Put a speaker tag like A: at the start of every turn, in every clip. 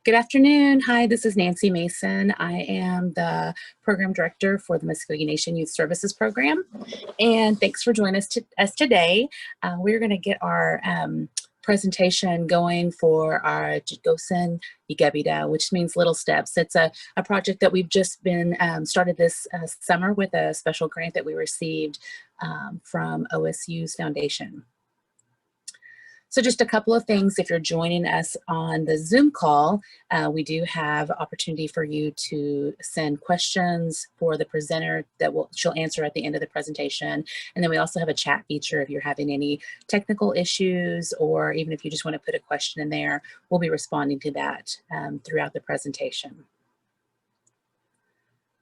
A: Good afternoon. Hi, this is Nancy Mason. I am the program director for the Muskogee Nation Youth Services Program. And thanks for joining us today. We're going to get our presentation going for our Cutkosen, Yekvpetv, which means little steps. It's a project that we've just been started this summer with a special grant that we received from OSU's foundation. So just a couple of things. If you're joining us on the Zoom call, we do have opportunity for you to send questions for the presenter that she'll answer at the end of the presentation. And then we also have a chat feature if you're having any technical issues, or even if you just want to put a question in there, we'll be responding to that throughout the presentation.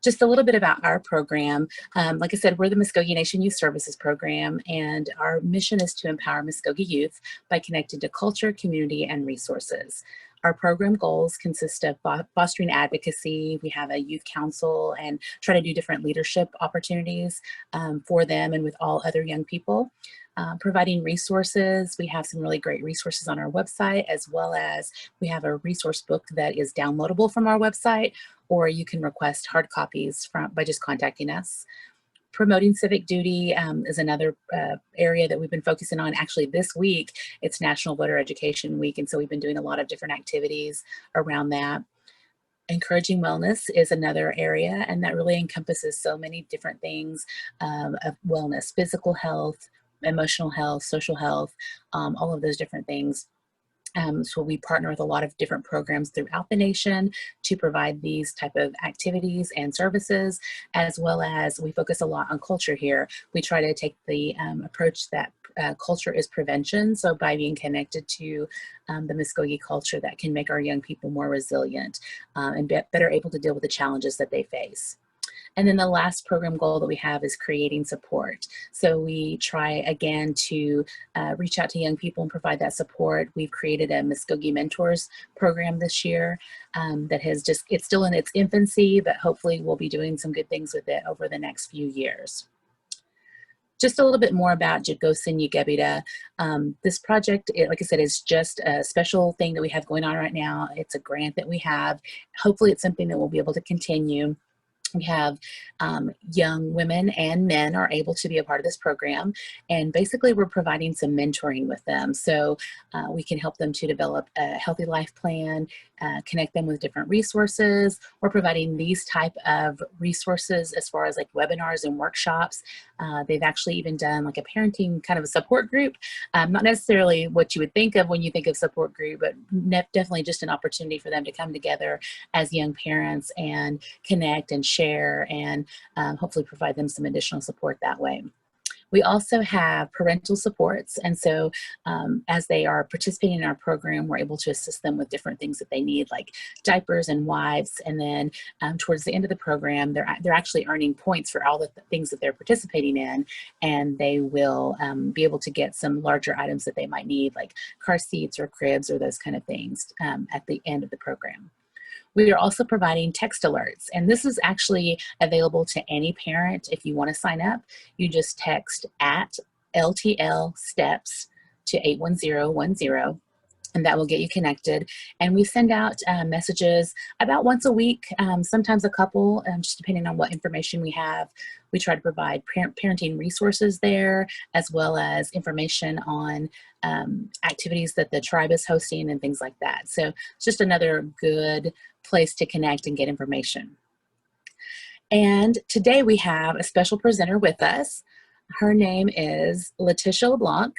A: Just a little bit about our program. Like I said, we're the Muskogee Nation Youth Services Program, and our mission is to empower Muskogee youth by connecting to culture, community, and resources. Our program goals consist of fostering advocacy. We have a youth council and try to do different leadership opportunities for them and with all other young people. Providing resources. We have some really great resources on our website, as well as we have a resource book that is downloadable from our website, or you can request hard copies by just contacting us. Promoting civic duty is another area that we've been focusing on. Actually, this week, it's National Voter Education Week, and so we've been doing a lot of different activities around that. Encouraging wellness is another area, and that really encompasses so many different things of wellness: physical health, emotional health, social health, all of those different things. So we partner with a lot of different programs throughout the nation to provide these type of activities and services, as well as we focus a lot on culture here. We try to take the approach that culture is prevention. So by being connected to the Muskogee culture, that can make our young people more resilient and better able to deal with the challenges that they face. And then the last program goal that we have is creating support. So we try again to reach out to young people and provide that support. We've created a Muskogee Mentors program this year that has it's still in its infancy, but hopefully we'll be doing some good things with it over the next few years. Just a little bit more about Cutkosen Yekvpetv. This project, like I said, is just a special thing that we have going on right now. It's a grant that we have. Hopefully it's something that we'll be able to continue. We have young women and men are able to be a part of this program, and basically we're providing some mentoring with them. So we can help them to develop a healthy life plan, connect them with different resources. We're providing these type of resources as far as like webinars and workshops. They've actually even done like a parenting kind of a support group. Not necessarily what you would think of when you think of support group, but definitely just an opportunity for them to come together as young parents and connect and share, and hopefully provide them some additional support that way. We also have parental supports, and so as they are participating in our program, we're able to assist them with different things that they need, like diapers and wipes. And then towards the end of the program, they're actually earning points for all the things that they're participating in, and they will be able to get some larger items that they might need, like car seats or cribs or those kind of things at the end of the program. We are also providing text alerts, and this is actually available to any parent. If you want to sign up, you just text at LTL steps to 81010, and that will get you connected. And we send out messages about once a week, sometimes a couple, just depending on what information we have. We try to provide parenting resources there, as well as information on activities that the tribe is hosting and things like that. So it's just another good place to connect and get information. And today we have a special presenter with us. Her name is Leticia LeBlanc.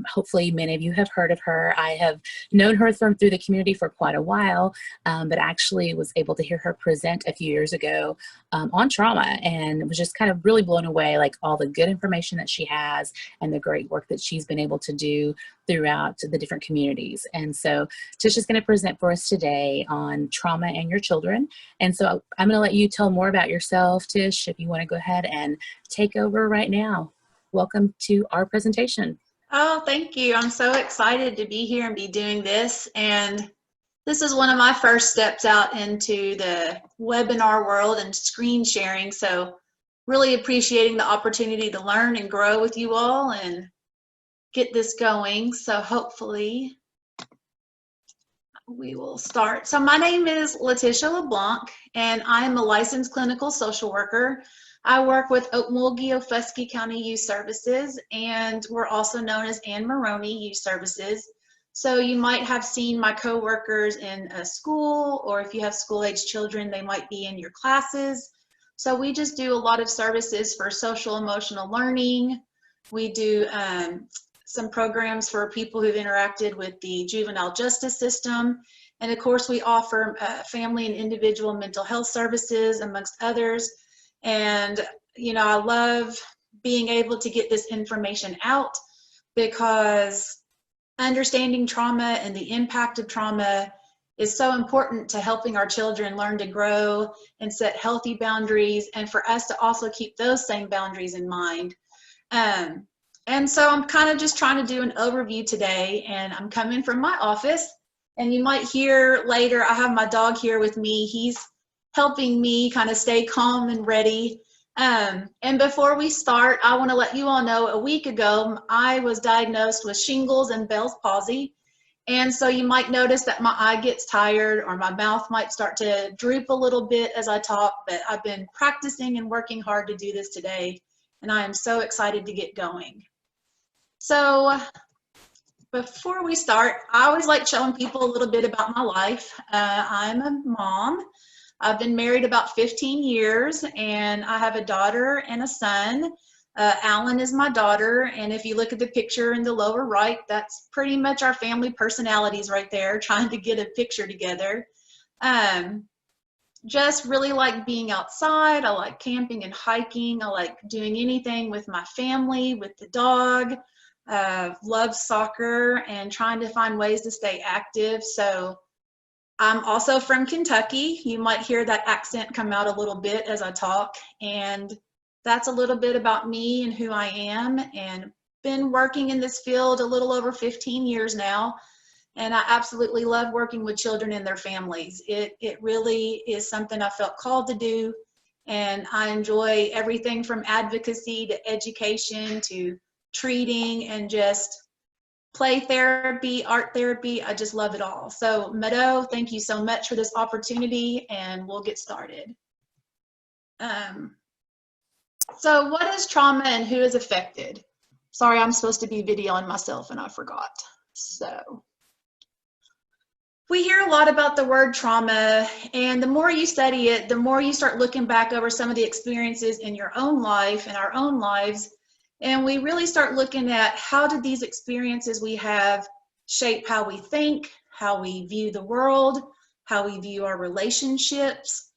A: Hopefully many of you have heard of her. I have known her through the community for quite a while, but actually was able to hear her present a few years ago on trauma, and was just kind of really blown away, like all the good information that she has and the great work that she's been able to do throughout the different communities. And so Tisha's going to present for us today on trauma and your children. And so I'm going to let you tell more about yourself, Tish, if you want to go ahead and take over right now. Welcome to our presentation.
B: Oh, thank you. I'm so excited to be here and be doing this. And this is one of my first steps out into the webinar world and screen sharing. So really appreciating the opportunity to learn and grow with you all and get this going. So hopefully we will start. So my name is Leticia LeBlanc, and I am a licensed clinical social worker. I work with Okmulgee-Okfuskee County Youth Services, and we're also known as Ann Maroney Youth Services. So you might have seen my coworkers in a school, or if you have school-aged children, they might be in your classes. So we just do a lot of services for social emotional learning. We do some programs for people who've interacted with the juvenile justice system. And of course, we offer family and individual mental health services, amongst others. And, you know, I love being able to get this information out, because understanding trauma and the impact of trauma is so important to helping our children learn to grow and set healthy boundaries, and for us to also keep those same boundaries in mind. And so I'm kind of just trying to do an overview today, and I'm coming from my office, and you might hear later, I have my dog here with me. He's helping me kind of stay calm and ready. And before we start, I want to let you all know, a week ago, I was diagnosed with shingles and Bell's palsy. And so you might notice that my eye gets tired, or my mouth might start to droop a little bit as I talk, but I've been practicing and working hard to do this today, and I am so excited to get going. So before we start, I always like showing people a little bit about my life. I'm a mom. I've been married about 15 years, and I have a daughter and a son. Alan is my daughter, and if you look at the picture in the lower right, that's pretty much our family personalities right there, trying to get a picture together. Just really like being outside. I like camping and hiking. I like doing anything with my family, with the dog. Love soccer and trying to find ways to stay active. So I'm also from Kentucky. You might hear that accent come out a little bit as I talk, and that's a little bit about me and who I am, and been working in this field a little over 15 years now, and I absolutely love working with children and their families. It really is something I felt called to do, and I enjoy everything from advocacy to education to treating and just play therapy, art therapy. I just love it all. So Meadow, thank you so much for this opportunity, and we'll get started. So what is trauma and who is affected? Sorry, I'm supposed to be videoing myself and I forgot. So we hear a lot about the word trauma, and the more you study it, the more you start looking back over some of the experiences in your own life and our own lives. And we really start looking at, how did these experiences we have shape how we think, how we view the world, how we view our relationships.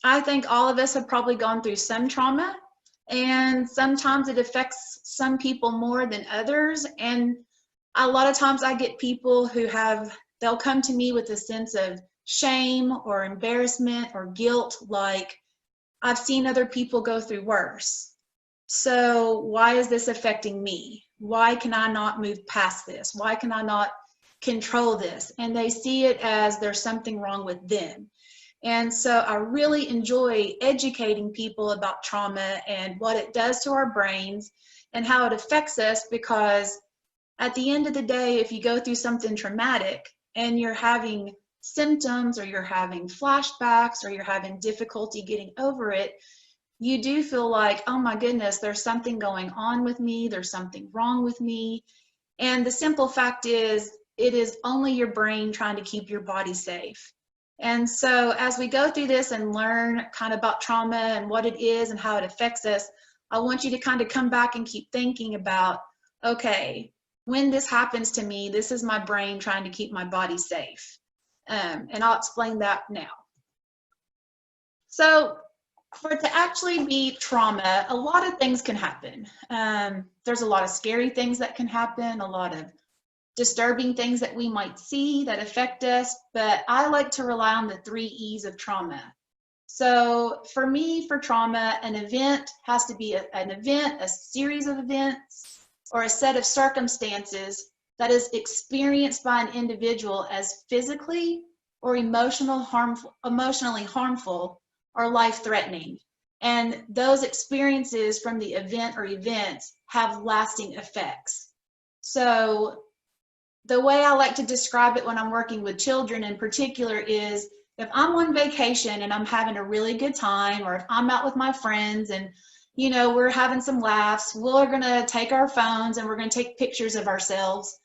B: I think all of us have probably gone through some trauma, and sometimes it affects some people more than others. And a lot of times I get people who they'll come to me with a sense of shame or embarrassment or guilt, like, I've seen other people go through worse. So why is this affecting me? Why can I not move past this? Why can I not control this? And they see it as there's something wrong with them. And so I really enjoy educating people about trauma and what it does to our brains and how it affects us, because at the end of the day, if you go through something traumatic and you're having symptoms, or you're having flashbacks, or you're having difficulty getting over it, you do feel like, oh my goodness, there's something going on with me, there's something wrong with me. And the simple fact is, it is only your brain trying to keep your body safe. And so as we go through this and learn kind of about trauma and what it is and how it affects us, I want you to kind of come back and keep thinking about, okay, when this happens to me, this is my brain trying to keep my body safe. And I'll explain that now. So for it to actually be trauma, a lot of things can happen. There's a lot of scary things that can happen, a lot of disturbing things that we might see that affect us, but I like to rely on the 3 E's of trauma. So for me, for trauma, an event has to be an event, a series of events, or a set of circumstances that is experienced by an individual as physically or emotionally harmful or life-threatening. And those experiences from the event or events have lasting effects. So the way I like to describe it when I'm working with children in particular is, if I'm on vacation and I'm having a really good time, or if I'm out with my friends and, you know, we're having some laughs, we're gonna take our phones and we're gonna take pictures of ourselves.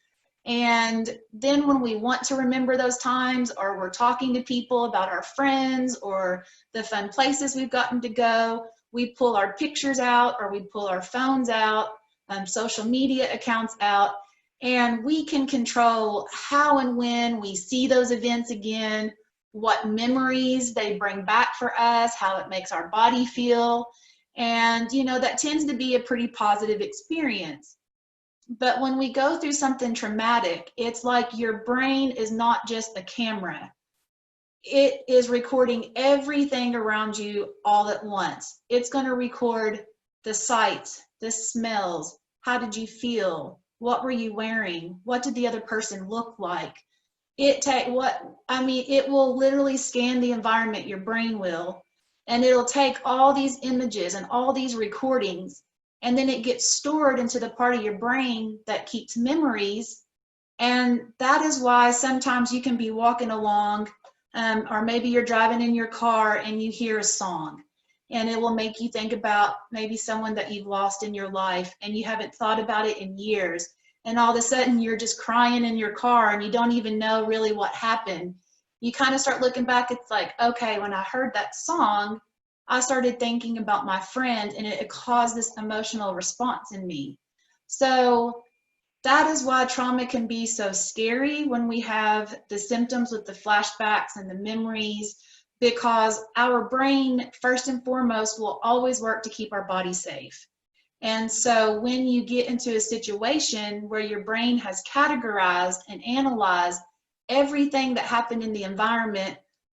B: And then when we want to remember those times, or we're talking to people about our friends or the fun places we've gotten to go, we pull our pictures out, or we pull our phones out, social media accounts out, and we can control how and when we see those events again, what memories they bring back for us, how it makes our body feel. And, you know, that tends to be a pretty positive experience. But when we go through something traumatic, it's like your brain is not just a camera. It is recording everything around you all at once. It's going to record the sights, the smells, how did you feel, what were you wearing, what did the other person look like. It will literally scan the environment, your brain will, and it'll take all these images and all these recordings, and then it gets stored into the part of your brain that keeps memories. And that is why sometimes you can be walking along, or maybe you're driving in your car and you hear a song, and it will make you think about maybe someone that you've lost in your life and you haven't thought about it in years. And all of a sudden you're just crying in your car and you don't even know really what happened. You kind of start looking back, it's like, okay, when I heard that song, I started thinking about my friend, and it caused this emotional response in me. So that is why trauma can be so scary when we have the symptoms with the flashbacks and the memories, because our brain, first and foremost, will always work to keep our body safe. And so when you get into a situation where your brain has categorized and analyzed everything that happened in the environment,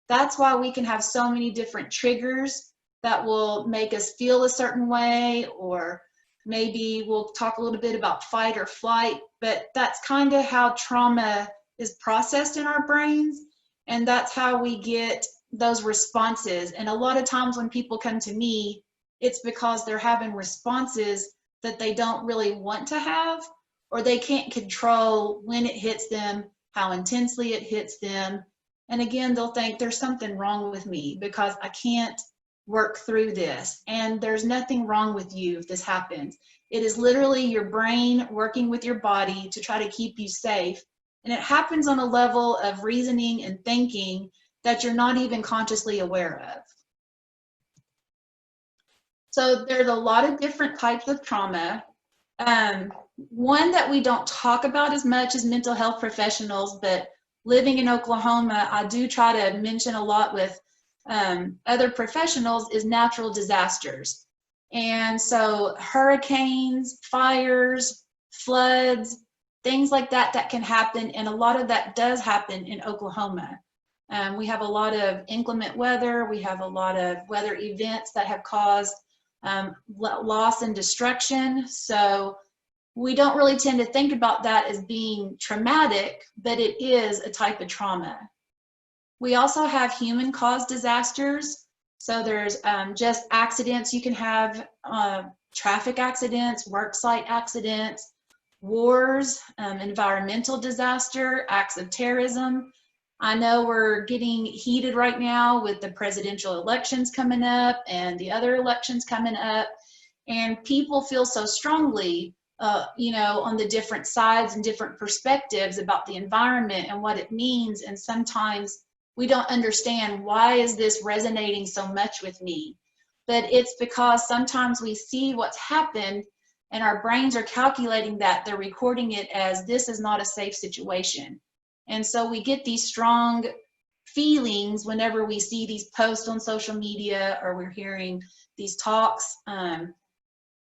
B: that's why we can have so many different triggers that will make us feel a certain way, or maybe we'll talk a little bit about fight or flight, but that's kind of how trauma is processed in our brains, and that's how we get those responses. And a lot of times when people come to me, it's because they're having responses that they don't really want to have, or they can't control when it hits them, how intensely it hits them. And again, they'll think there's something wrong with me because I can't work through this. And there's nothing wrong with you if this happens. It is literally your brain working with your body to try to keep you safe. And it happens on a level of reasoning and thinking that you're not even consciously aware of. So there's a lot of different types of trauma. One that we don't talk about as much as mental health professionals, but living in Oklahoma, I do try to mention a lot with other professionals, is natural disasters. And so hurricanes, fires, floods, things like that that can happen, and a lot of that does happen in Oklahoma. We have a lot of inclement weather, we have a lot of weather events that have caused loss and destruction. So we don't really tend to think about that as being traumatic, but it is a type of trauma. We also have human-caused disasters. So there's just accidents. You can have traffic accidents, worksite accidents, wars, environmental disaster, acts of terrorism. I know we're getting heated right now with the presidential elections coming up and the other elections coming up, and people feel so strongly, you know, on the different sides and different perspectives about the environment and what it means. And sometimes we don't understand, why is this resonating so much with me? But it's because sometimes we see what's happened and our brains are calculating that, they're recording it as this is not a safe situation. And so we get these strong feelings whenever we see these posts on social media or we're hearing these talks. And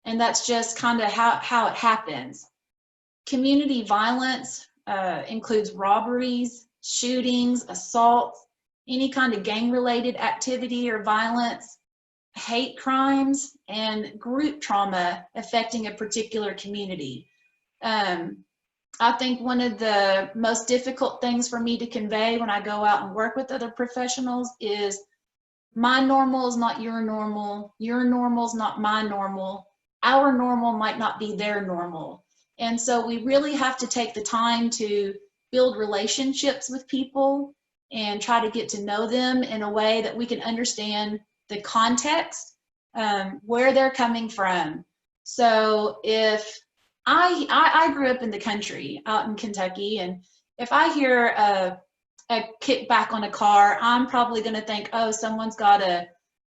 B: that's just kind of how it happens. Community violence includes robberies, shootings, assaults, any kind of gang-related activity or violence, hate crimes, and group trauma affecting a particular community. I think one of the most difficult things for me to convey when I go out and work with other professionals is, my normal is not your normal is not my normal, our normal might not be their normal. And so we really have to take the time to build relationships with people and try to get to know them in a way that we can understand the context, where they're coming from. So if I grew up in the country out in Kentucky, and if I hear a kickback on a car, I'm probably going to think, oh, someone's got a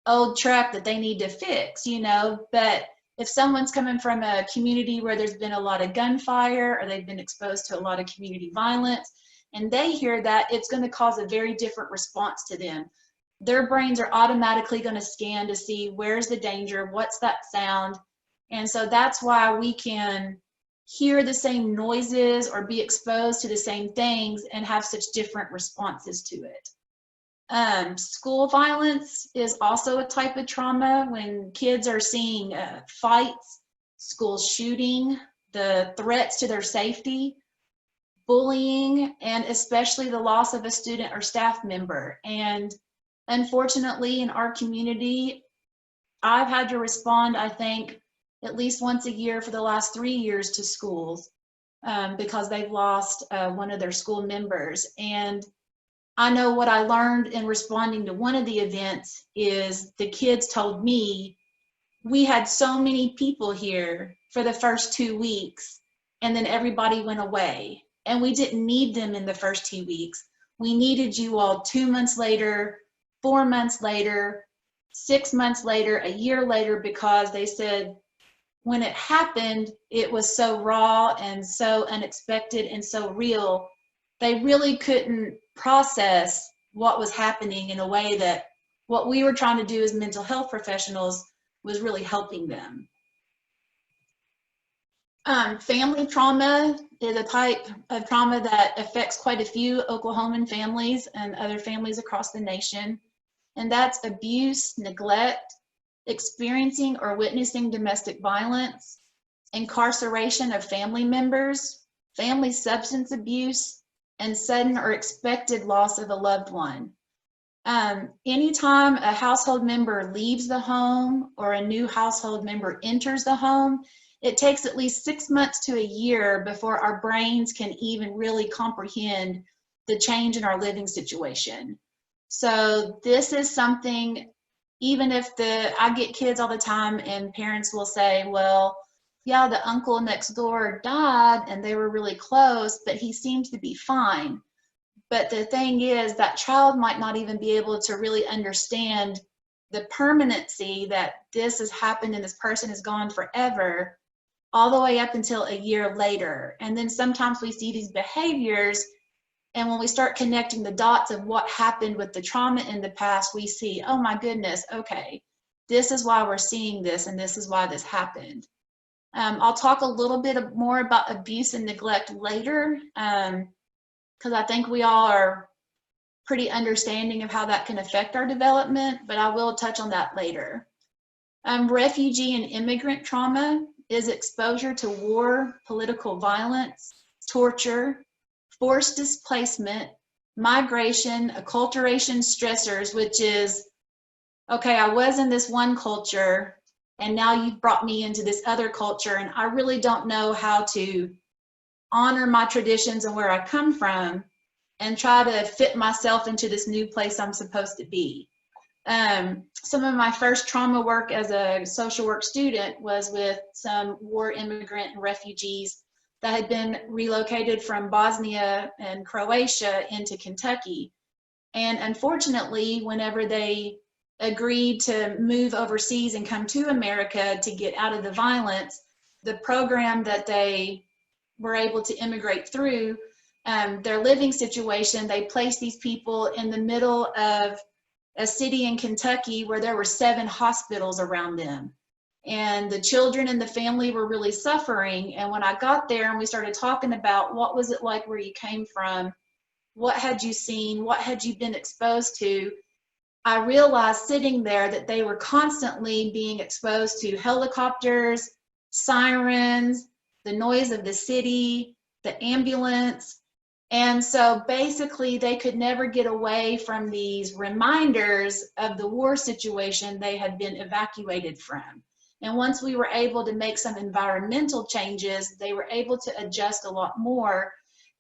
B: old truck that they need to fix, you know. But if someone's coming from a community where there's been a lot of gunfire, or they've been exposed to a lot of community violence, and they hear that, it's going to cause a very different response to them. Their brains are automatically going to scan to see where's the danger, what's that sound. And so that's why we can hear the same noises or be exposed to the same things and have such different responses to it. School violence is also a type of trauma when kids are seeing fights, school shooting, the threats to their safety, bullying, and especially the loss of a student or staff member. And unfortunately, in our community, I've had to respond, I think, at least once a year for the last 3 years to schools because they've lost one of their school members. And I know what I learned in responding to one of the events is the kids told me, we had so many people here for the first 2 weeks, and then everybody went away. And we didn't need them in the first 2 weeks. We needed you all 2 months later, 4 months later, 6 months later, a year later, because they said when it happened, it was so raw and so unexpected and so real. They really couldn't process what was happening in a way that what we were trying to do as mental health professionals was really helping them. Family trauma is a type of trauma that affects quite a few Oklahoman families and other families across the nation. And that's abuse, neglect, experiencing or witnessing domestic violence, incarceration of family members, family substance abuse, and sudden or expected loss of a loved one. Anytime a household member leaves the home or a new household member enters the home, it takes at least 6 months to a year before our brains can even really comprehend the change in our living situation. So this is something, even if I get kids all the time and parents will say, well, yeah, the uncle next door died and they were really close, but he seems to be fine. But the thing is, that child might not even be able to really understand the permanency that this has happened and this person is gone forever, all the way up until a year later. And then sometimes we see these behaviors, and when we start connecting the dots of what happened with the trauma in the past, we see, oh my goodness, okay, this is why we're seeing this, and this is why this happened. I'll talk a little bit more about abuse and neglect later, because I think we all are pretty understanding of how that can affect our development, but I will touch on that later. Refugee and immigrant trauma is exposure to war, political violence, torture, forced displacement, migration, acculturation stressors, which is, okay, I was in this one culture and now you've brought me into this other culture, and I really don't know how to honor my traditions and where I come from and try to fit myself into this new place I'm supposed to be. Some of my first trauma work as a social work student was with some war immigrant and refugees that had been relocated from Bosnia and Croatia into Kentucky. And unfortunately, whenever they agreed to move overseas and come to America to get out of the violence, the program that they were able to immigrate through, their living situation, they placed these people in the middle of a city in Kentucky where there were 7 hospitals around them. And the children and the family were really suffering. And when I got there and we started talking about what was it like where you came from, what had you seen, what had you been exposed to, I realized sitting there that they were constantly being exposed to helicopters, sirens, the noise of the city, the ambulance. And so basically they could never get away from these reminders of the war situation they had been evacuated from. And once we were able to make some environmental changes, they were able to adjust a lot more.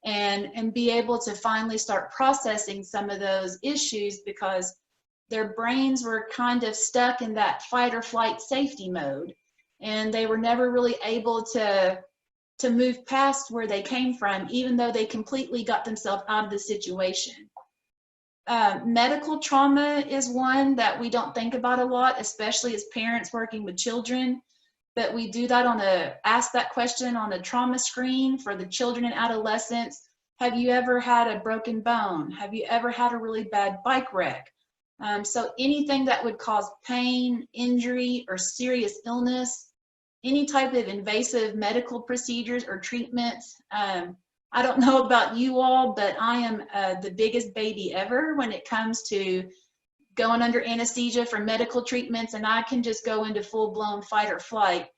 B: and be able to finally start processing some of those issues, because their brains were kind of stuck in that fight or flight safety mode, and they were never really able to move past where they came from, even though they completely got themselves out of the situation. Medical trauma is one that we don't think about a lot, especially as parents working with children, but we do that ask that question on a trauma screen for the children and adolescents. Have you ever had a broken bone? Have you ever had a really bad bike wreck? So anything that would cause pain, injury, or serious illness, any type of invasive medical procedures or treatments. I don't know about you all, but I am the biggest baby ever when it comes to going under anesthesia for medical treatments, and I can just go into full-blown fight or flight.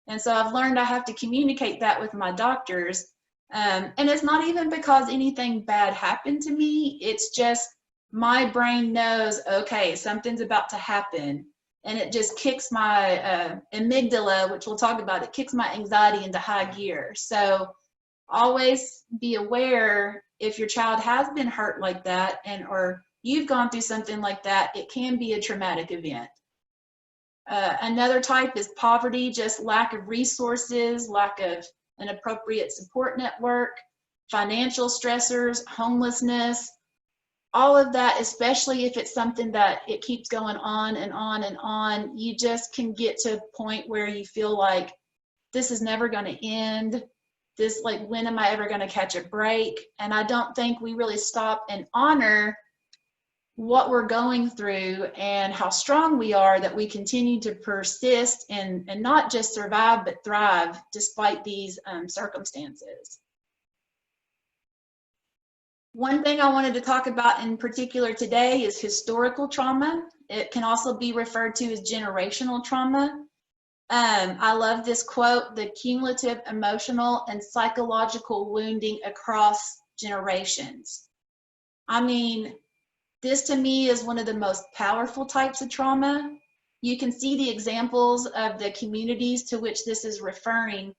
B: And so I've learned I have to communicate that with my doctors. And it's not even because anything bad happened to me, it's just my brain knows, okay, something's about to happen. And it just kicks my amygdala, which we'll talk about, it kicks my anxiety into high gear. So always be aware if your child has been hurt like that, or you've gone through something like that, it can be a traumatic event. Another type is poverty, just lack of resources, lack of an appropriate support network, financial stressors, homelessness, all of that, especially if it's something that it keeps going on and on and on, you just can get to a point where you feel like this is never going to end. This, like, when am I ever going to catch a break? And I don't think we really stop and honor what we're going through and how strong we are, that we continue to persist and not just survive, but thrive despite these circumstances. One thing I wanted to talk about in particular today is historical trauma. It can also be referred to as generational trauma. I love this quote: the cumulative emotional and psychological wounding across generations. I mean, this to me is one of the most powerful types of trauma. You can see the examples of the communities to which this is referring.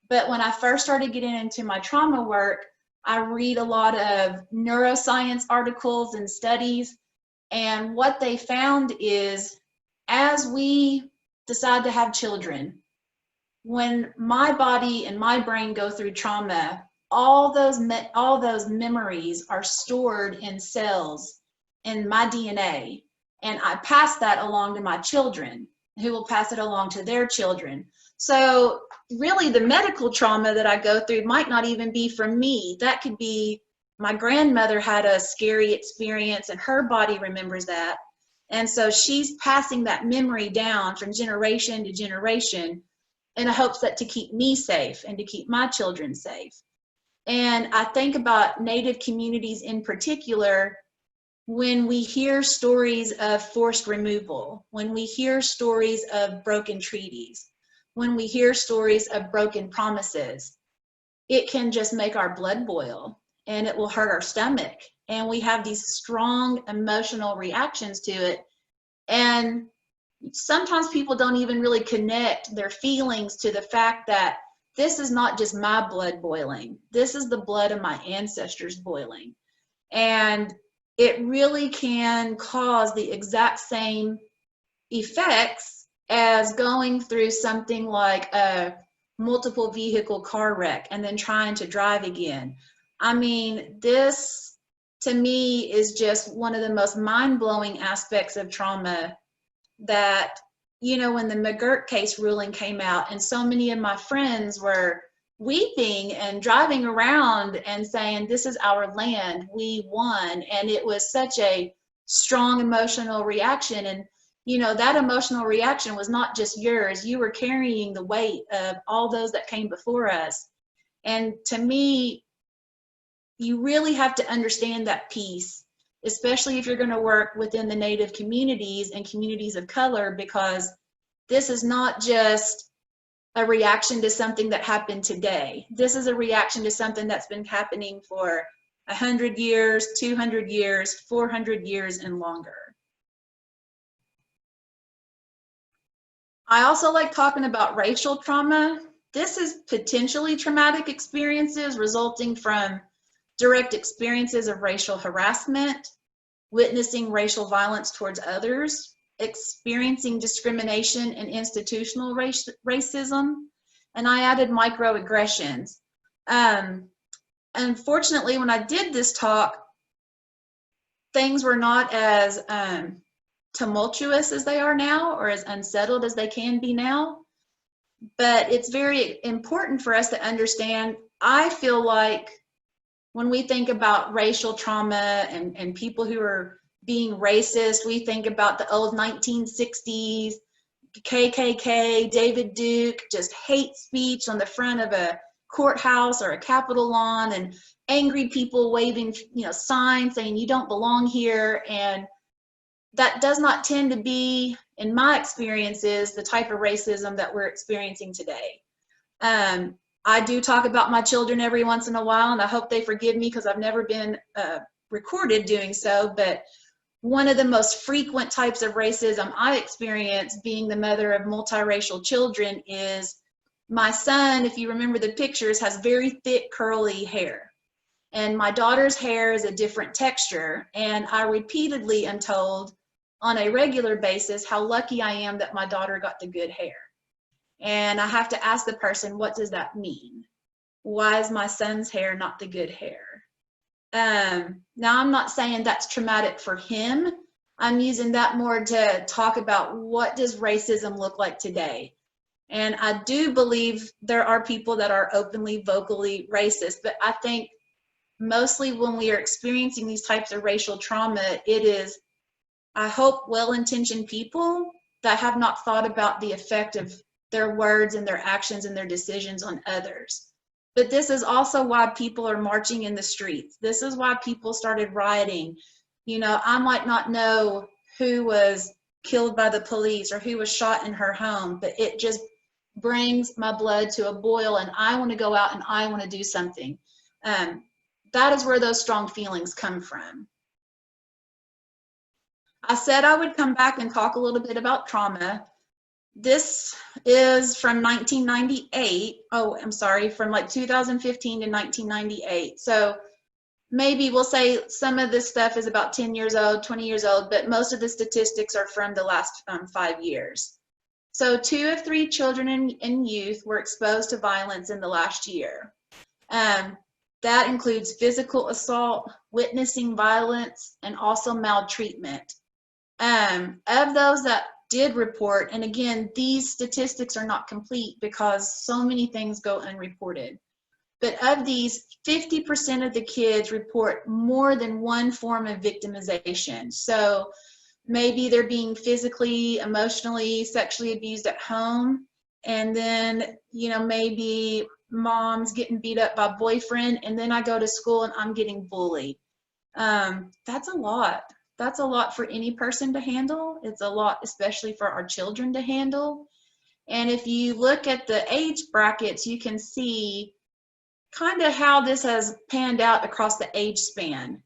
B: But when I first started getting into my trauma work, I read a lot of neuroscience articles and studies, and what they found is, as we decide to have children, when my body and my brain go through trauma, all those memories are stored in cells in my DNA, and I pass that along to my children, who will pass it along to their children. So really, the medical trauma that I go through might not even be from me. That could be my grandmother had a scary experience and her body remembers that. And so she's passing that memory down from generation to generation in the hopes that to keep me safe and to keep my children safe. And I think about Native communities in particular, when we hear stories of forced removal, when we hear stories of broken treaties, when we hear stories of broken promises, it can just make our blood boil and it will hurt our stomach. And we have these strong emotional reactions to it. And sometimes people don't even really connect their feelings to the fact that this is not just my blood boiling. This is the blood of my ancestors boiling. And it really can cause the exact same effects as going through something like a multiple vehicle car wreck and then trying to drive again. I mean, this to me is just one of the most mind-blowing aspects of trauma. That, you know, when the McGirt case ruling came out and so many of my friends were weeping and driving around and saying, this is our land, we won. And it was such a strong emotional reaction. And you know, that emotional reaction was not just yours. You were carrying the weight of all those that came before us. And to me, you really have to understand that piece, especially if you're going to work within the Native communities and communities of color, because this is not just a reaction to something that happened today. This is a reaction to something that's been happening for 100 years, 200 years, 400 years, and longer. I also like talking about racial trauma. This is potentially traumatic experiences resulting from direct experiences of racial harassment, witnessing racial violence towards others, experiencing discrimination and institutional racism, and I added microaggressions. Unfortunately, when I did this talk, things were not as tumultuous as they are now, or as unsettled as they can be now. But it's very important for us to understand, I feel like when we think about racial trauma and people who are being racist, we think about the old 1960s, KKK, David Duke, just hate speech on the front of a courthouse or a Capitol lawn, and angry people waving, signs saying you don't belong here. And that does not tend to be, in my experiences, the type of racism that we're experiencing today. I do talk about my children every once in a while, and I hope they forgive me because I've never been recorded doing so, but one of the most frequent types of racism I experience, being the mother of multiracial children, is my son, if you remember the pictures, has very thick curly hair. And my daughter's hair is a different texture, and I repeatedly am told on a regular basis how lucky I am that my daughter got the good hair. And I have to ask the person, what does that mean? Why is my son's hair not the good hair? Now, I'm not saying that's traumatic for him. I'm using that more to talk about, what does racism look like today? And I do believe there are people that are openly, vocally racist, but I think mostly when we are experiencing these types of racial trauma, it is, I hope, well-intentioned people that have not thought about the effect of their words and their actions and their decisions on others. But this is also why people are marching in the streets. This is why people started rioting. I might not know who was killed by the police or who was shot in her home, but it just brings my blood to a boil, and I want to go out and I want to do something. That is where those strong feelings come from. I said I would come back and talk a little bit about trauma. This is from 1998. Oh, I'm sorry, from like 2015 to 1998. So maybe we'll say some of this stuff is about 10 years old, 20 years old, but most of the statistics are from the last 5 years. So 2 of 3 children and youth were exposed to violence in the last year. That includes physical assault, witnessing violence, and also maltreatment. Of those that did report, and again, these statistics are not complete because so many things go unreported, but of these, 50% of the kids report more than one form of victimization. So maybe they're being physically, emotionally, sexually abused at home, and then, maybe mom's getting beat up by boyfriend, and then I go to school and I'm getting bullied. That's a lot. That's a lot for any person to handle. It's a lot, especially for our children to handle. And if you look at the age brackets, you can see kind of how this has panned out across the age span.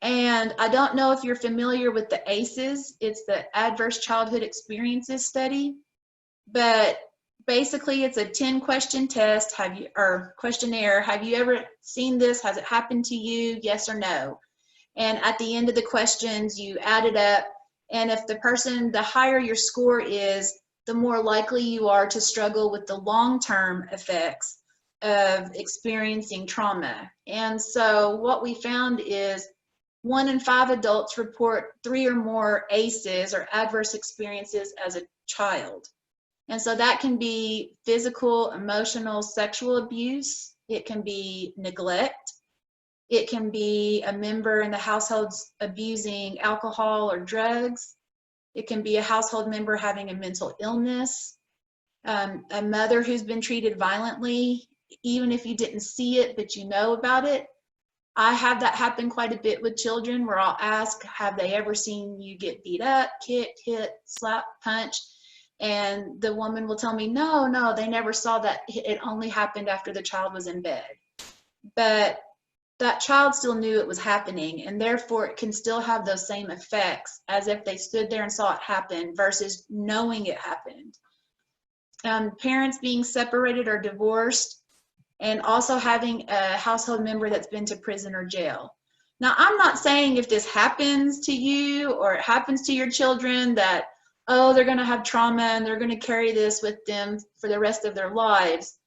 B: And I don't know if you're familiar with the ACEs. It's the Adverse Childhood Experiences Study. But basically, it's a 10-question test, questionnaire. Have you ever seen this? Has it happened to you? Yes or no? And at the end of the questions, you add it up. And if the higher your score is, the more likely you are to struggle with the long-term effects of experiencing trauma. And so what we found is 1 in 5 adults report 3 or more ACEs, or adverse experiences, as a child. And so that can be physical, emotional, sexual abuse. It can be neglect. It can be a member in the household abusing alcohol or drugs. It can be a household member having a mental illness, a mother who's been treated violently, even if you didn't see it, but you know about it. I have that happen quite a bit with children, where I'll ask, have they ever seen you get beat up, kicked, hit, slapped, punched? And the woman will tell me, no, they never saw that. It only happened after the child was in bed. But that child still knew it was happening, and therefore it can still have those same effects as if they stood there and saw it happen versus knowing it happened. Parents being separated or divorced, and also having a household member that's been to prison or jail. Now, I'm not saying if this happens to you or it happens to your children that, oh, they're going to have trauma and they're going to carry this with them for the rest of their lives.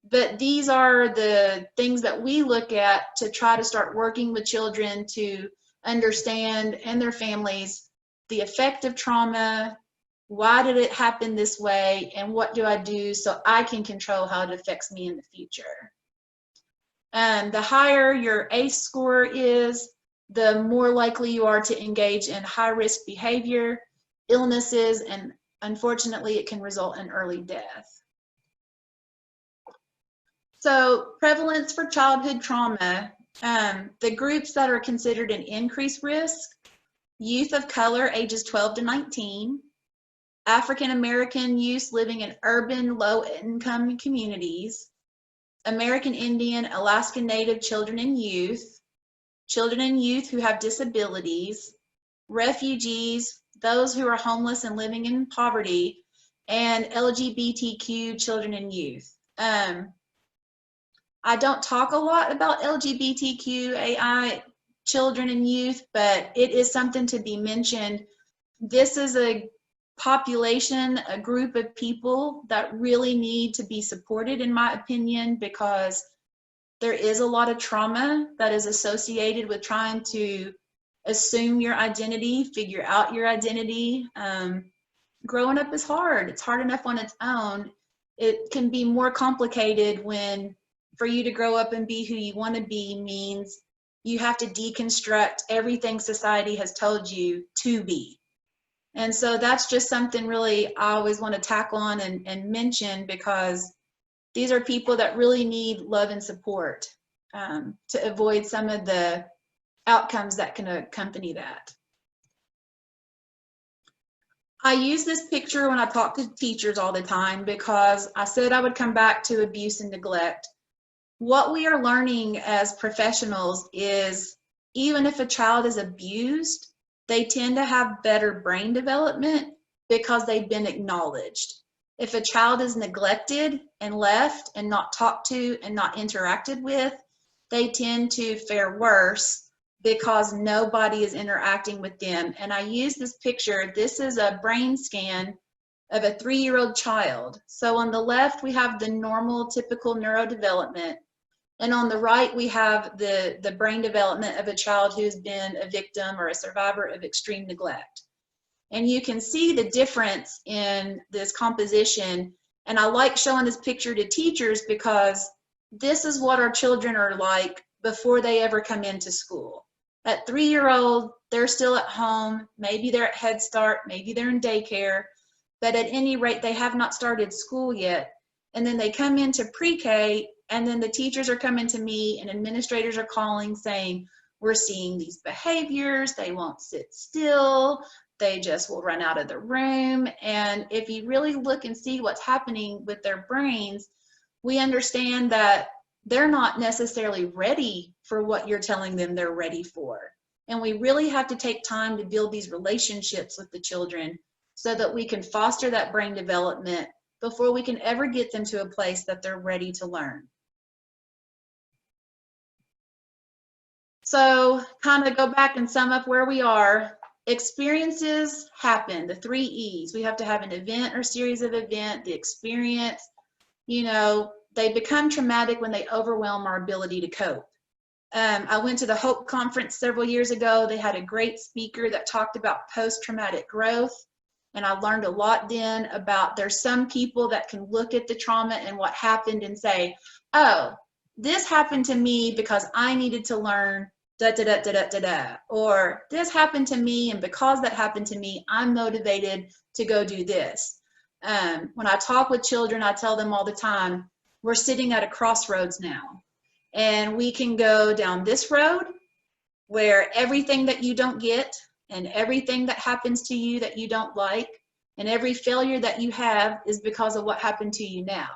B: But these are the things that we look at to try to start working with children to understand and their families the effect of trauma, why did it happen this way, and what do I do so I can control how it affects me in the future. The higher your ACE score is, the more likely you are to engage in high-risk behavior, illnesses, and unfortunately, it can result in early death. So prevalence for childhood trauma, the groups that are considered an increased risk: youth of color ages 12 to 19, African American youth living in urban low-income communities, American Indian, Alaska Native children and youth who have disabilities, refugees, those who are homeless and living in poverty, and LGBTQ children and youth. I don't talk a lot about LGBTQAI children and youth, but it is something to be mentioned. This is a population, a group of people that really need to be supported, in my opinion, because there is a lot of trauma that is associated with trying to assume your identity, figure out your identity. Growing up is hard. It's hard enough on its own. It can be more complicated when for you to grow up and be who you want to be means you have to deconstruct everything society has told you to be. And so that's just something really I always want to tackle on and mention, because these are people that really need love and support to avoid some of the outcomes that can accompany that. I use this picture when I talk to teachers all the time because I said I would come back to abuse and neglect. What we are learning as professionals is even if a child is abused, they tend to have better brain development because they've been acknowledged. If a child is neglected and left and not talked to and not interacted with, they tend to fare worse because nobody is interacting with them. And I use this picture. This is a brain scan of a 3-year-old child. So on the left, we have the normal, typical neurodevelopment. And on the right, we have the brain development of a child who's been a victim or a survivor of extreme neglect. And you can see the difference in this composition. And I like showing this picture to teachers because this is what our children are like before they ever come into school. At 3-year-old, they're still at home. Maybe they're at Head Start, maybe they're in daycare, but at any rate, they have not started school yet. And then they come into pre-K, and then the teachers are coming to me and administrators are calling saying, we're seeing these behaviors, they won't sit still, they just will run out of the room. And if you really look and see what's happening with their brains, we understand that they're not necessarily ready for what you're telling them they're ready for. And we really have to take time to build these relationships with the children so that we can foster that brain development before we can ever get them to a place that they're ready to learn. So kind of go back and sum up where we are. Experiences happen, the 3 E's. We have to have an event or series of events, the experience, you know, they become traumatic when they overwhelm our ability to cope. I went to the HOPE conference several years ago. They had a great speaker that talked about post-traumatic growth. And I learned a lot then about there's some people that can look at the trauma and what happened and say, oh, this happened to me because I needed to learn da da da da da da da, or this happened to me and because that happened to me, I'm motivated to go do this. When I talk with children, I tell them all the time, we're sitting at a crossroads now, and we can go down this road where everything that you don't get and everything that happens to you that you don't like and every failure that you have is because of what happened to you now.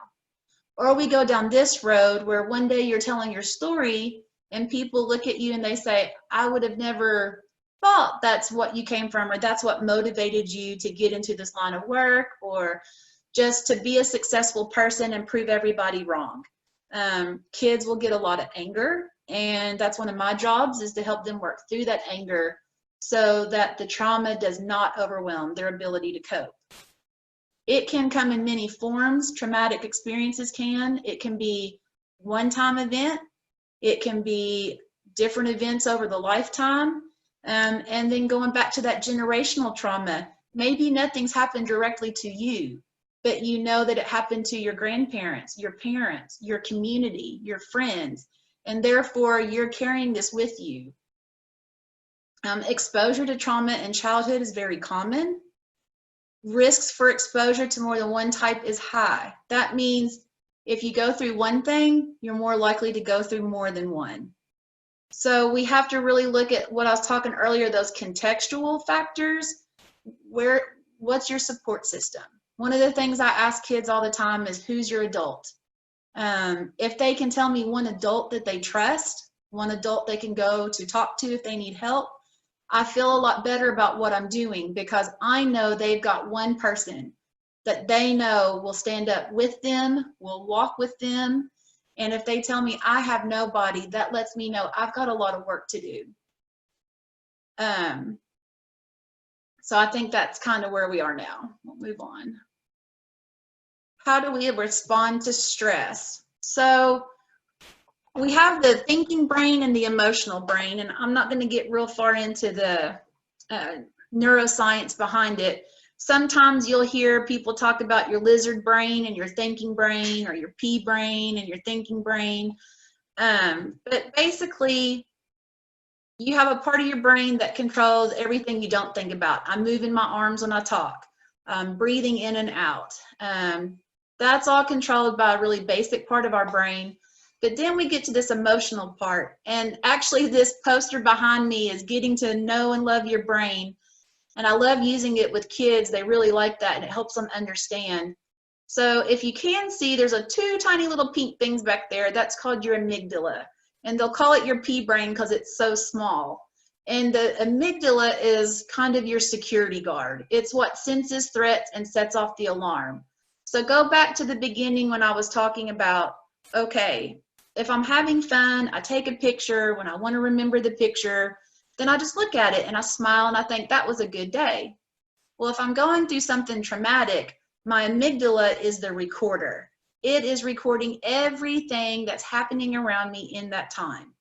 B: Or we go down this road where one day you're telling your story and people look at you and they say, I would have never thought that's what you came from, or that's what motivated you to get into this line of work, or just to be a successful person and prove everybody wrong. Kids will get a lot of anger, and that's one of my jobs, is to help them work through that anger so that the trauma does not overwhelm their ability to cope. It can come in many forms. Traumatic experiences can. It can be one-time event. It can be different events over the lifetime. And then going back to that generational trauma, maybe nothing's happened directly to you, but you know that it happened to your grandparents, your parents, your community, your friends, and therefore you're carrying this with you. Exposure to trauma in childhood is very common. Risks for exposure to more than one type is high. That means if you go through one thing, you're more likely to go through more than one. So we have to really look at what I was talking earlier, those contextual factors. What's your support system? One of the things I ask kids all the time is, who's your adult? If they can tell me one adult that they trust, one adult they can go to talk to if they need help, I feel a lot better about what I'm doing, because I know they've got one person that they know will stand up with them, will walk with them. And if they tell me I have nobody, that lets me know I've got a lot of work to do. So I think that's kind of where we are now. We'll move on. How do we respond to stress? So we have the thinking brain and the emotional brain, and I'm not going to get real far into the neuroscience behind it. Sometimes you'll hear people talk about your lizard brain and your thinking brain, or your pea brain and your thinking brain. But basically, you have a part of your brain that controls everything you don't think about. I'm moving my arms when I talk, breathing in and out. That's all controlled by a really basic part of our brain. But then we get to this emotional part. And actually, this poster behind me is getting to know and love your brain. And I love using it with kids. They really like that, and it helps them understand. So if you can see, there's two tiny little pink things back there. That's called your amygdala. And they'll call it your pea brain because it's so small. And the amygdala is kind of your security guard. It's what senses threats and sets off the alarm. So go back to the beginning when I was talking about, okay, if I'm having fun, I take a picture. When I want to remember the picture, then I just look at it and I smile and I think that was a good day. Well, if I'm going through something traumatic, my amygdala is the recorder. It is recording everything that's happening around me in that time.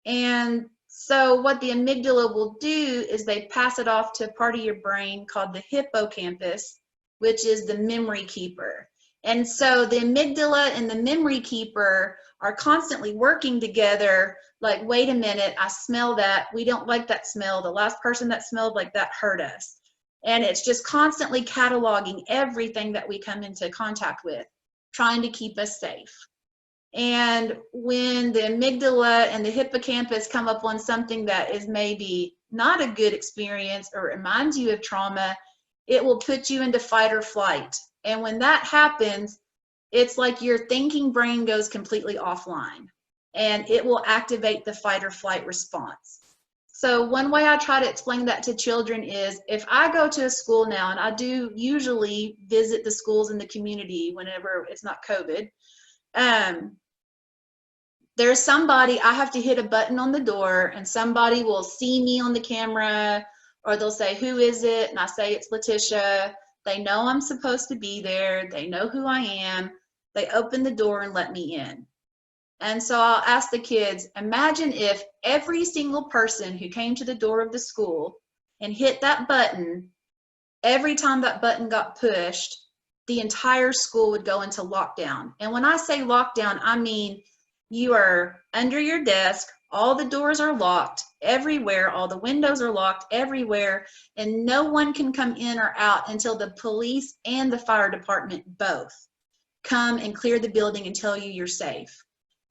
B: And so what the amygdala will do is they pass it off to a part of your brain called the hippocampus, which is the memory keeper. And so the amygdala and the memory keeper are constantly working together, like, wait a minute, I smell that. We don't like that smell. The last person that smelled like that hurt us. And it's just constantly cataloging everything that we come into contact with, trying to keep us safe. And when the amygdala and the hippocampus come up on something that is maybe not a good experience or reminds you of trauma, it will put you into fight or flight. And when that happens, it's like your thinking brain goes completely offline, and it will activate the fight or flight response. So one way I try to explain that to children is, if I go to a school now, and I do usually visit the schools in the community whenever it's not COVID, there's somebody, I have to hit a button on the door and somebody will see me on the camera, or they'll say, who is it? And I say, it's Leticia. They know I'm supposed to be there. They know who I am. They open the door and let me in. And so I'll ask the kids, imagine if every single person who came to the door of the school and hit that button, every time that button got pushed, the entire school would go into lockdown. And when I say lockdown, I mean you are under your desk, all the doors are locked everywhere, all the windows are locked everywhere, and no one can come in or out until the police and the fire department both come and clear the building and tell you you're safe.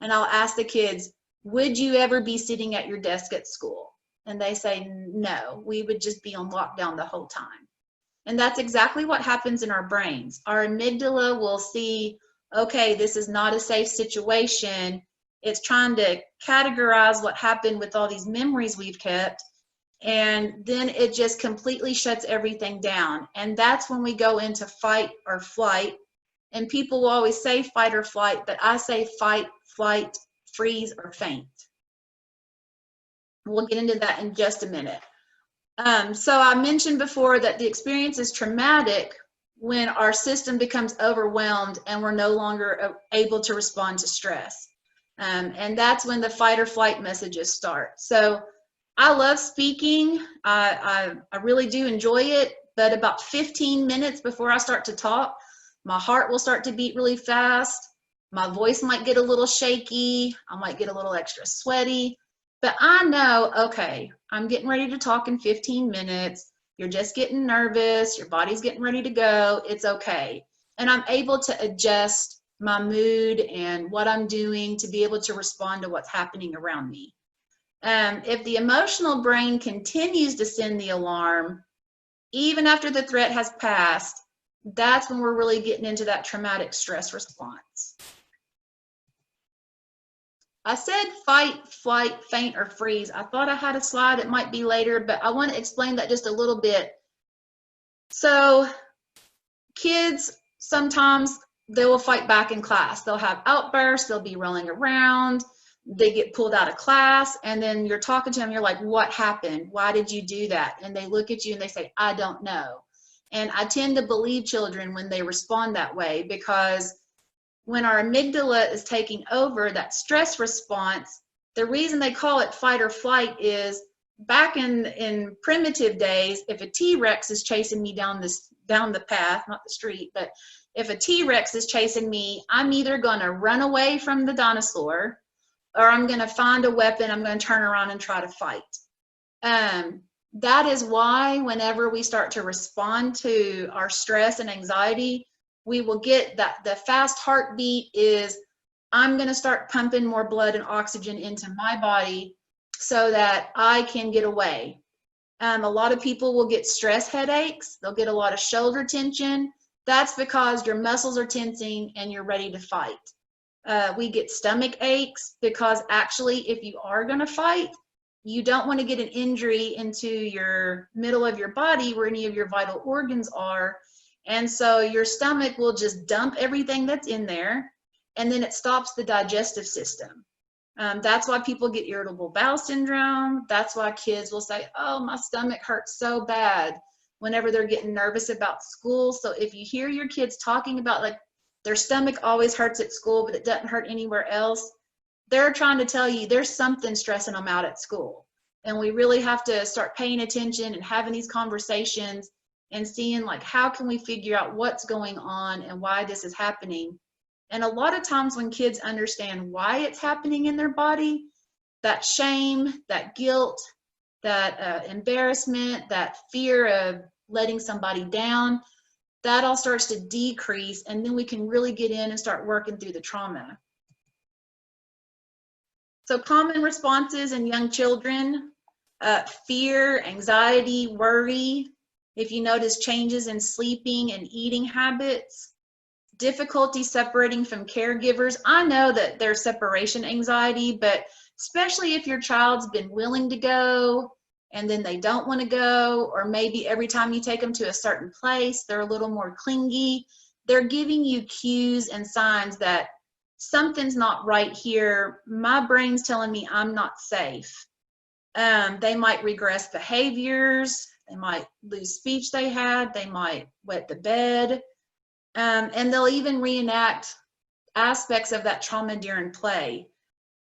B: And I'll ask the kids, would you ever be sitting at your desk at school? And they say, no, we would just be on lockdown the whole time. And that's exactly what happens in our brains. Our amygdala will see, okay, this is not a safe situation. It's trying to categorize what happened with all these memories we've kept. And then it just completely shuts everything down. And that's when we go into fight or flight. And people will always say fight or flight, but I say fight, flight, freeze, or faint. We'll get into that in just a minute. So I mentioned before that the experience is traumatic when our system becomes overwhelmed and we're no longer able to respond to stress. And that's when the fight or flight messages start. So I love speaking. I really do enjoy it, but about 15 minutes before I start to talk, my heart will start to beat really fast. My voice might get a little shaky. I might get a little extra sweaty. But I know, okay, I'm getting ready to talk in 15 minutes. You're just getting nervous. Your body's getting ready to go. It's okay. And I'm able to adjust my mood and what I'm doing to be able to respond to what's happening around me. If the emotional brain continues to send the alarm, even after the threat has passed, that's when we're really getting into that traumatic stress response. I said fight, flight, faint, or freeze. I thought I had a slide, it might be later, but I want to explain that just a little bit. So kids, sometimes they will fight back in class. They'll have outbursts, they'll be rolling around, they get pulled out of class, and then you're talking to them, you're like, what happened? Why did you do that? And they look at you and they say, I don't know. And I tend to believe children when they respond that way, because when our amygdala is taking over that stress response, the reason they call it fight or flight is back in primitive days, if a T-Rex is chasing me down the path, not the street, but if a T-Rex is chasing me, I'm either going to run away from the dinosaur or I'm going to find a weapon, I'm going to turn around and try to fight. That is why whenever we start to respond to our stress and anxiety, we will get that the fast heartbeat is, I'm going to start pumping more blood and oxygen into my body so that I can get away. A lot of people will get stress headaches. They'll get a lot of shoulder tension. That's because your muscles are tensing and you're ready to fight. We get stomach aches because actually if you are going to fight, you don't want to get an injury into your middle of your body where any of your vital organs are. And so your stomach will just dump everything that's in there, and then it stops the digestive system. That's why people get irritable bowel syndrome. That's why kids will say, oh, my stomach hurts so bad whenever they're getting nervous about school. So if you hear your kids talking about like their stomach always hurts at school, but it doesn't hurt anywhere else, they're trying to tell you there's something stressing them out at school. And we really have to start paying attention and having these conversations and seeing like, how can we figure out what's going on and why this is happening? And a lot of times when kids understand why it's happening in their body, that shame, that guilt, that embarrassment, that fear of letting somebody down, that all starts to decrease, and then we can really get in and start working through the trauma. So common responses in young children, fear, anxiety, worry. If you notice changes in sleeping and eating habits, difficulty separating from caregivers. I know that there's separation anxiety, but especially if your child's been willing to go and then they don't want to go, or maybe every time you take them to a certain place, they're a little more clingy. They're giving you cues and signs that something's not right here. My brain's telling me I'm not safe. They might regress behaviors. They might lose speech they had. They might wet the bed. And they'll even reenact aspects of that trauma during play.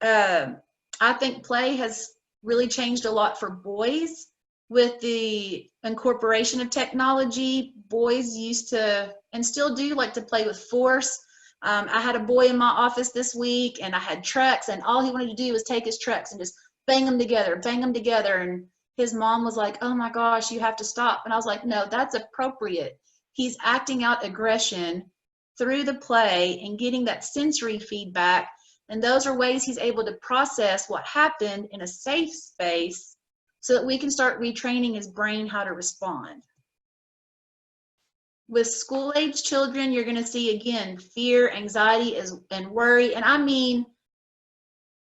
B: I think play has really changed a lot for boys with the incorporation of technology. Boys used to, and still do, like to play with force. I had a boy in my office this week, and I had trucks, and all he wanted to do was take his trucks and just bang them together, and his mom was like, oh my gosh, you have to stop. And I was like, no, that's appropriate. He's acting out aggression through the play and getting that sensory feedback. And those are ways he's able to process what happened in a safe space so that we can start retraining his brain how to respond. With school-age children, you're going to see, again, fear, anxiety, and worry. And I mean,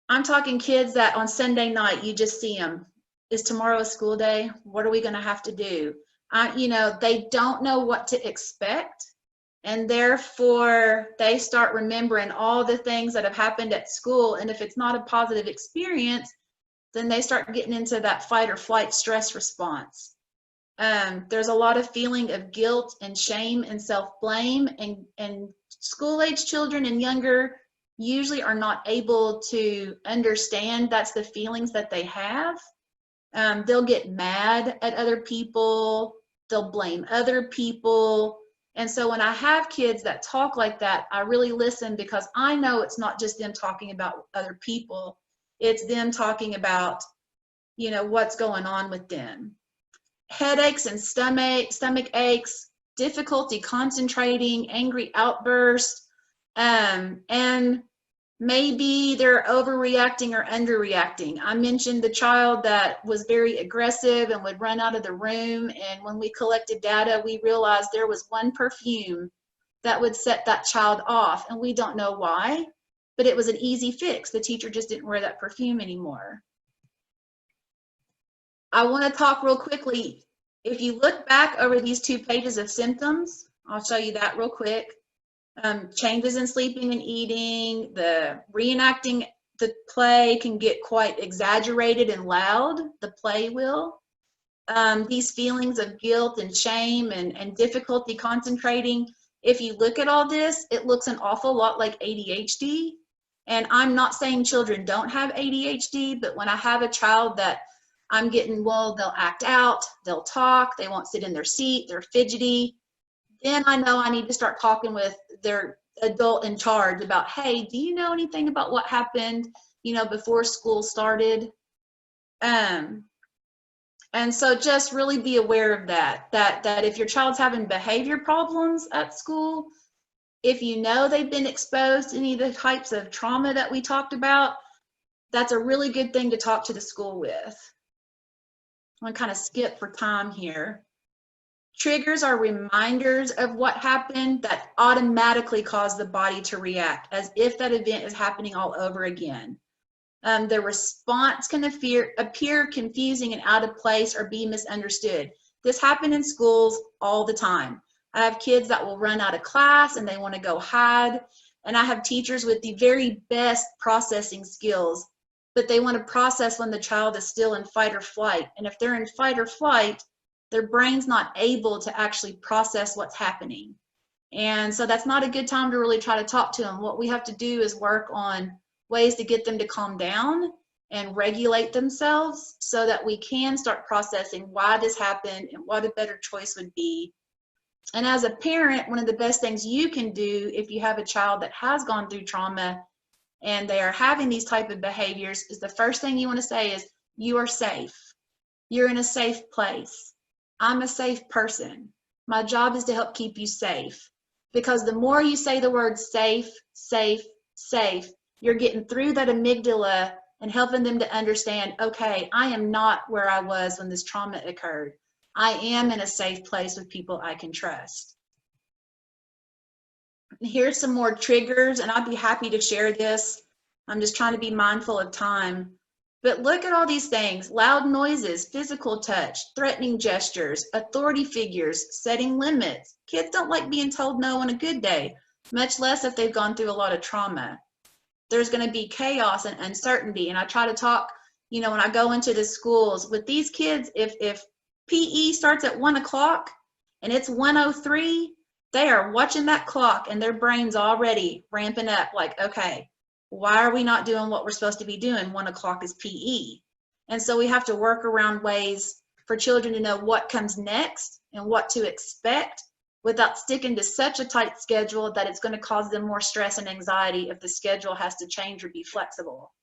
B: I'm talking kids that on Sunday night, you just see them. Is tomorrow a school day? What are we going to have to do? You know, they don't know what to expect. And therefore, they start remembering all the things that have happened at school. And if it's not a positive experience, then they start getting into that fight or flight stress response. There's a lot of feeling of guilt and shame and self-blame, and school-age children and younger usually are not able to understand that's the feelings that they have. They'll get mad at other people, they'll blame other people. And so when I have kids that talk like that, I really listen, because I know it's not just them talking about other people, it's them talking about, you know, what's going on with them. Headaches and stomach aches, difficulty concentrating, angry outbursts, and maybe they're overreacting or underreacting. I mentioned the child that was very aggressive and would run out of the room, and when we collected data, we realized there was one perfume that would set that child off, and we don't know why, but it was an easy fix. The teacher just didn't wear that perfume anymore. I want to talk real quickly. If you look back over these 2 pages of symptoms, I'll show you that real quick. Changes in sleeping and eating, the reenacting the play can get quite exaggerated and loud, the play will. These feelings of guilt and shame and difficulty concentrating, if you look at all this, it looks an awful lot like ADHD. And I'm not saying children don't have ADHD, but when I have a child that I'm getting, well, they'll act out, they'll talk, they won't sit in their seat, they're fidgety, then I know I need to start talking with their adult in charge about, hey, do you know anything about what happened, you know, before school started? And so just really be aware of that if your child's having behavior problems at school, if you know they've been exposed to any of the types of trauma that we talked about, that's a really good thing to talk to the school with. I'm gonna kind of skip for time here. Triggers are reminders of what happened that automatically cause the body to react as if that event is happening all over again. The response can appear confusing and out of place or be misunderstood. This happens in schools all the time. I have kids that will run out of class and they want to go hide, and I have teachers with the very best processing skills, but they want to process when the child is still in fight or flight. And if they're in fight or flight, their brain's not able to actually process what's happening. And so that's not a good time to really try to talk to them. What we have to do is work on ways to get them to calm down and regulate themselves so that we can start processing why this happened and what a better choice would be. And as a parent, one of the best things you can do if you have a child that has gone through trauma and they are having these type of behaviors is the first thing you want to say is, you are safe. You're in a safe place. I'm a safe person. My job is to help keep you safe. Because the more you say the word safe, safe, safe, you're getting through that amygdala and helping them to understand, okay, I am not where I was when this trauma occurred. I am in a safe place with people I can trust. Here's some more triggers, and I'd be happy to share this. I'm just trying to be mindful of time. But look at all these things: loud noises, physical touch, threatening gestures, authority figures, setting limits. Kids don't like being told no on a good day, much less if they've gone through a lot of trauma. There's going to be chaos and uncertainty. And I try to talk, you know, when I go into the schools with these kids, if PE starts at 1 o'clock and it's 1:03, they are watching that clock and their brain's already ramping up like, okay, why are we not doing what we're supposed to be doing? 1 o'clock is PE. And so we have to work around ways for children to know what comes next and what to expect without sticking to such a tight schedule that it's going to cause them more stress and anxiety if the schedule has to change or be flexible.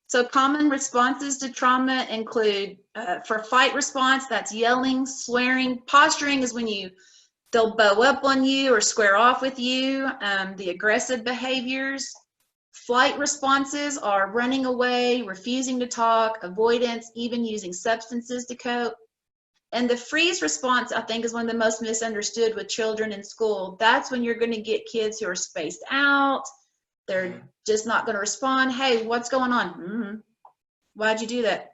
B: So common responses to trauma include, for fight response, that's yelling, swearing. Posturing is when they'll bow up on you or square off with you. The aggressive behaviors. Flight responses are running away, refusing to talk, avoidance, even using substances to cope. And the freeze response, I think, is one of the most misunderstood with children in school. That's when you're going to get kids who are spaced out. They're just not going to respond. Hey, what's going on? Why'd you do that?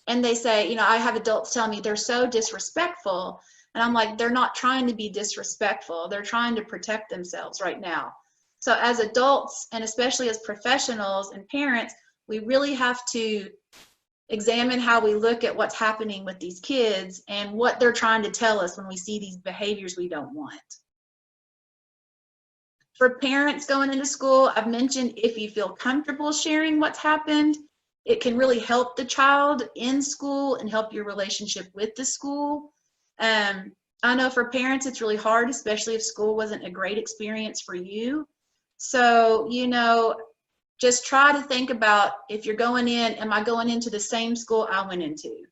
B: And they say, you know, I have adults tell me they're so disrespectful And I'm like, they're not trying to be disrespectful. They're trying to protect themselves right now. So as adults, and especially as professionals and parents, we really have to examine how we look at what's happening with these kids and what they're trying to tell us when we see these behaviors we don't want. For parents going into school, I've mentioned if you feel comfortable sharing what's happened, it can really help the child in school and help your relationship with the school. I know for parents, it's really hard, especially if school wasn't a great experience for you. So, you know, just try to think about, if you're going in, am I going into the same school I went into?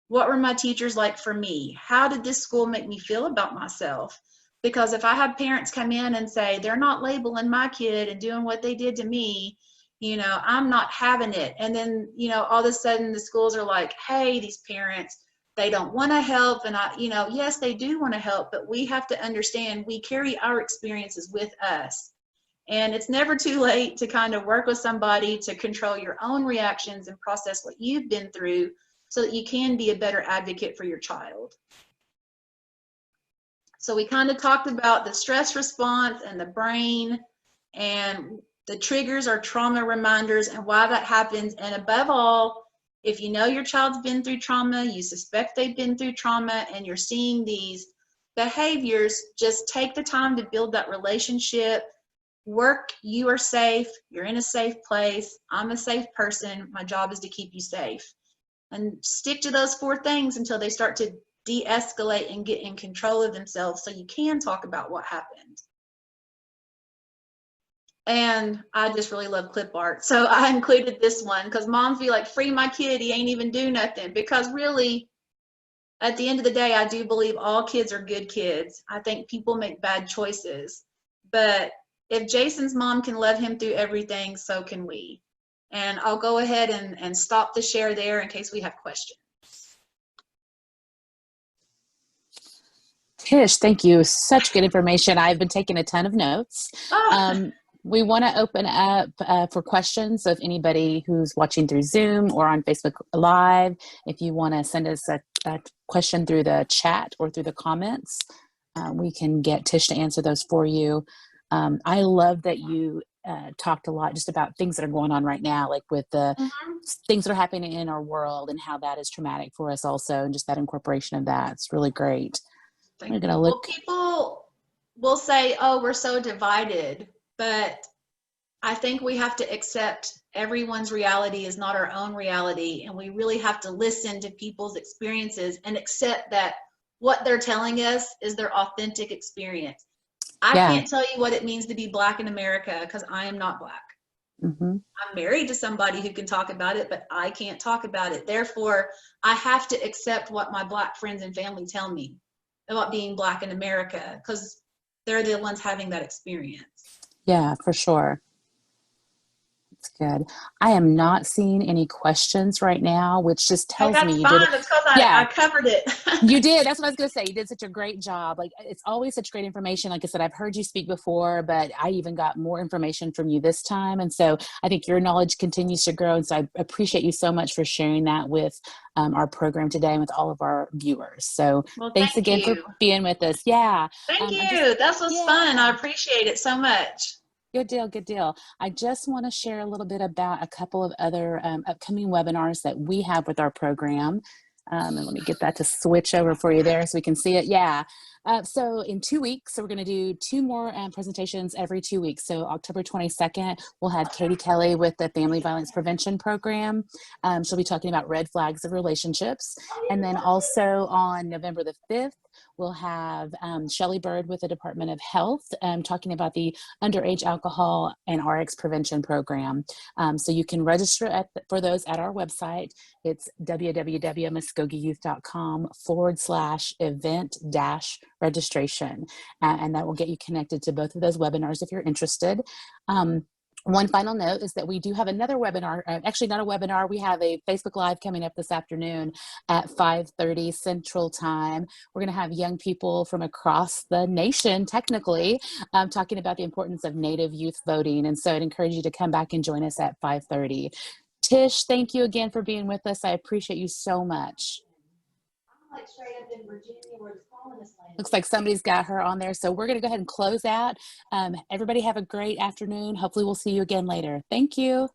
B: What were my teachers like for me? How did this school make me feel about myself? Because if I have parents come in and say, they're not labeling my kid and doing what they did to me, you know, I'm not having it. And then, you know, all of a sudden the schools are like, hey, these parents, they don't want to help. And I, you know, yes, they do want to help, but we have to understand we carry our experiences with us. And it's never too late to kind of work with somebody to control your own reactions and process what you've been through so that you can be a better advocate for your child. So we kind of talked about the stress response and the brain, and the triggers are trauma reminders and why that happens. And above all, if you know your child's been through trauma, you suspect they've been through trauma, and you're seeing these behaviors, just take the time to build that relationship. Work, you are safe, you're in a safe place, I'm a safe person, my job is to keep you safe. And stick to those 4 things until they start to de-escalate and get in control of themselves so you can talk about what happened. And I just really love clip art, so I included this one because moms be like, free my kid, he ain't even do nothing. Because really, at the end of the day, I do believe all kids are good kids. I think people make bad choices, but if Jason's mom can love him through everything, so can we. And I'll go ahead and stop the share there in case we have questions.
A: Tish, thank you. Such good information. I've been taking a ton of notes. We want to open up for questions. So if anybody who's watching through Zoom or on Facebook Live, if you want to send us a question through the chat or through the comments, we can get Tish to answer those for you. I love that you talked a lot just about things that are going on right now, like with the things that are happening in our world and how that is traumatic for us also, and just that incorporation of that. It's really great. I'm gonna look.
B: Well, people will say, oh, we're so divided, but I think we have to accept everyone's reality is not our own reality, and we really have to listen to people's experiences and accept that what they're telling us is their authentic experience. I can't tell you what it means to be Black in America because I am not Black. I'm married to somebody who can talk about it, but I can't talk about it. Therefore, I have to accept what my Black friends and family tell me about being Black in America because they're the ones having that experience.
A: Yeah, for sure. That's good. I am not seeing any questions right now, which just tells me you did.
B: That's because I covered it.
A: You did. That's what I was going to say. You did such a great job. Like, it's always such great information. Like I said, I've heard you speak before, but I even got more information from you this time. And so I think your knowledge continues to grow. And so I appreciate you so much for sharing that with our program today and with all of our viewers. So thanks again for being with us. Yeah.
B: Thank you. That was fun. I appreciate it so much.
A: Good deal. Good deal. I just want to share a little bit about a couple of other upcoming webinars that we have with our program. And let me get that to switch over for you there so we can see it. Yeah. So in 2 weeks, so we're going to do 2 more presentations every 2 weeks. So October 22nd, we'll have Katie Kelly with the Family Violence Prevention Program. She'll be talking about red flags of relationships. And then also on November the 5th, we'll have Shelley Bird with the Department of Health talking about the underage alcohol and RX prevention program. So you can register for those at our website. It's www.muskogeeyouth.com/event-registration. And that will get you connected to both of those webinars if you're interested. One final note is that we do have another webinar, actually not a webinar, we have a Facebook Live coming up this afternoon at 5:30 Central Time. We're going to have young people from across the nation, technically, talking about the importance of Native youth voting. And so I'd encourage you to come back and join us at 5:30. Tish, thank you again for being with us. I appreciate you so much.
B: I'm like straight up in Virginia where the
A: Looks like somebody's got her on there. So we're going to go ahead and close out. Everybody have a great afternoon. Hopefully we'll see you again later. Thank you.